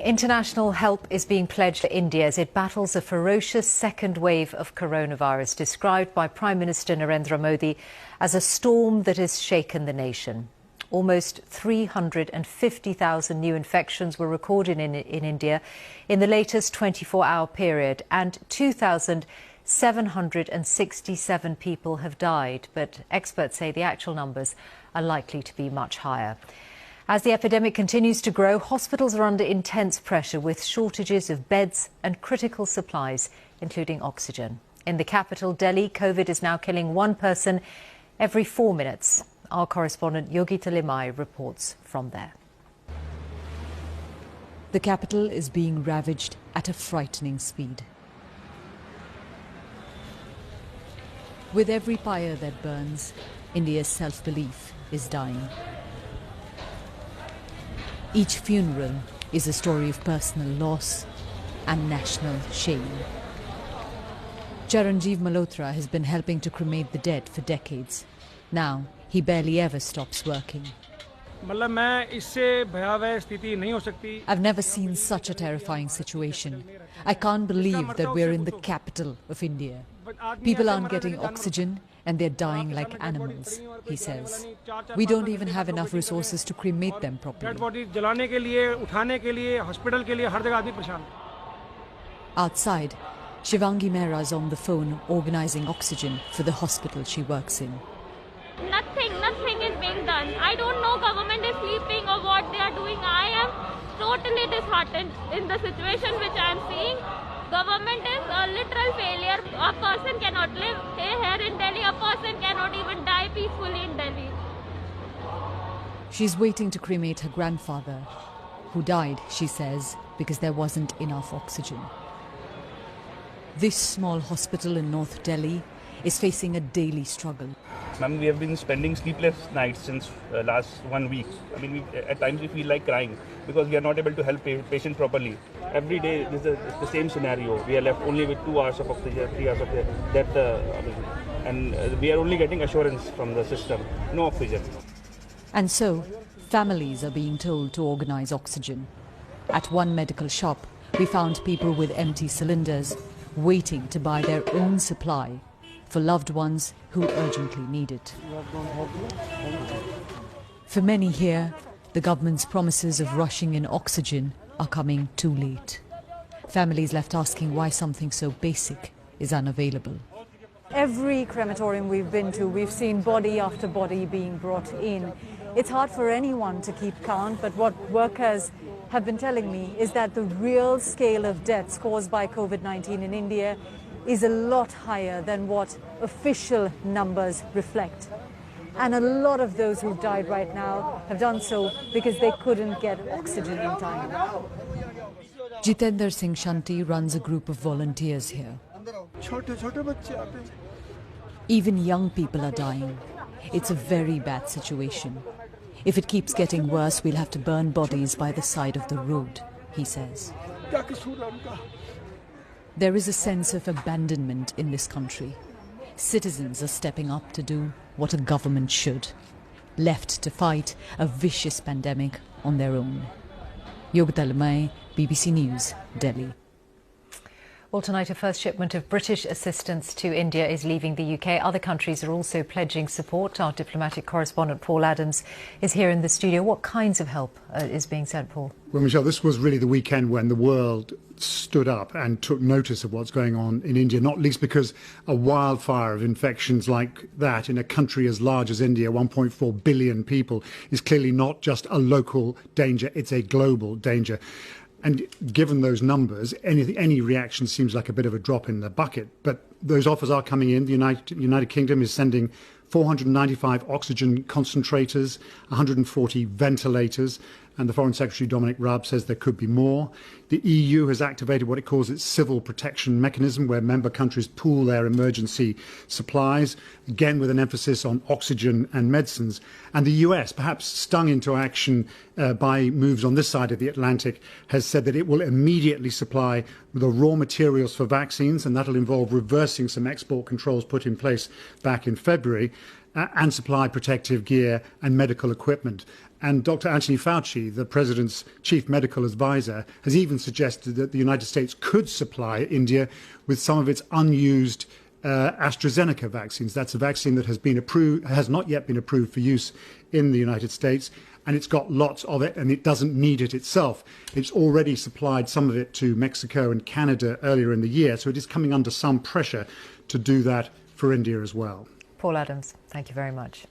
International help is being pledged to India as it battles a ferocious second wave of coronavirus, described by Prime Minister Narendra Modi as a storm that has shaken the nation. Almost 350,000 new infections were recorded in India in the latest 24-hour period, and 2,767 people have died. But experts say the actual numbers are likely to be much higher. As the epidemic continues to grow, hospitals are under intense pressure with shortages of beds and critical supplies, including oxygen. In the capital, Delhi, COVID is now killing one person every 4 minutes. Our correspondent Yogita Limai reports from there. The capital is being ravaged at a frightening speed. With every pyre that burns, India's self-belief is dying. Each funeral is a story of personal loss and national shame. Charanjeev Malhotra has been helping to cremate the dead for decades. Now, he barely ever stops working. I've never seen such a terrifying situation. I can't believe that we're in the capital of India. People aren't getting oxygen and they're dying like animals, he says. We don't even have enough resources to cremate them properly. Outside, Shivangi Mehra is on the phone organising oxygen for the hospital she works in. Nothing is being done. I don't know government is sleeping or what they are doing. I am totally disheartened in the situation which I am seeing. Government is a literal failure. A person cannot live here in Delhi. A person cannot even die peacefully in Delhi. She's waiting to cremate her grandfather, who died, she says, because there wasn't enough oxygen. This small hospital in North Delhi is facing a daily struggle. Ma'am, we have been spending sleepless nights since last 1 week. I mean, at times we feel like crying because we are not able to help patient properly. Every day this is the same scenario. We are left only with 2 hours of oxygen, 3 hours of death, and we are only getting assurance from the system, no oxygen. And so, families are being told to organize oxygen. At one medical shop, we found people with empty cylinders waiting to buy their own supply for loved ones who urgently need it. For many here, the government's promises of rushing in oxygen are coming too late. Families left asking why something so basic is unavailable. Every crematorium we've been to, we've seen body after body being brought in. It's hard for anyone to keep count, but what workers have been telling me is that the real scale of deaths caused by COVID-19 in India is a lot higher than what official numbers reflect. And a lot of those who died right now have done so because they couldn't get oxygen in time. Jitender Singh Shanti runs a group of volunteers here. Even young people are dying. It's a very bad situation. If it keeps getting worse, we'll have to burn bodies by the side of the road, he says. There is a sense of abandonment in this country. Citizens are stepping up to do what a government should, left to fight a vicious pandemic on their own. Yogita Limai, BBC News, Delhi. Well, tonight a first shipment of British assistance to India is leaving the UK. Other countries are also pledging support. Our diplomatic correspondent Paul Adams is here in the studio. What kinds of help is being sent, Paul? Well, Michelle, this was really the weekend when the world stood up and took notice of what's going on in India, not least because a wildfire of infections like that in a country as large as India, 1.4 billion people, is clearly not just a local danger, it's a global danger. And given those numbers, any reaction seems like a bit of a drop in the bucket. But those offers are coming in. The United Kingdom is sending 495 oxygen concentrators, 140 ventilators, and the Foreign Secretary Dominic Raab says there could be more. The EU has activated what it calls its civil protection mechanism, where member countries pool their emergency supplies, again with an emphasis on oxygen and medicines. And the US, perhaps stung into action by moves on this side of the Atlantic, has said that it will immediately supply the raw materials for vaccines, and that'll involve reversing some export controls put in place back in February, and supply protective gear and medical equipment. And Dr. Anthony Fauci, the president's chief medical advisor, has even suggested that the United States could supply India with some of its unused AstraZeneca vaccines. That's a vaccine that has not yet been approved for use in the United States, and it's got lots of it, and it doesn't need it itself. It's already supplied some of it to Mexico and Canada earlier in the year, so it is coming under some pressure to do that for India as well. Paul Adams, thank you very much.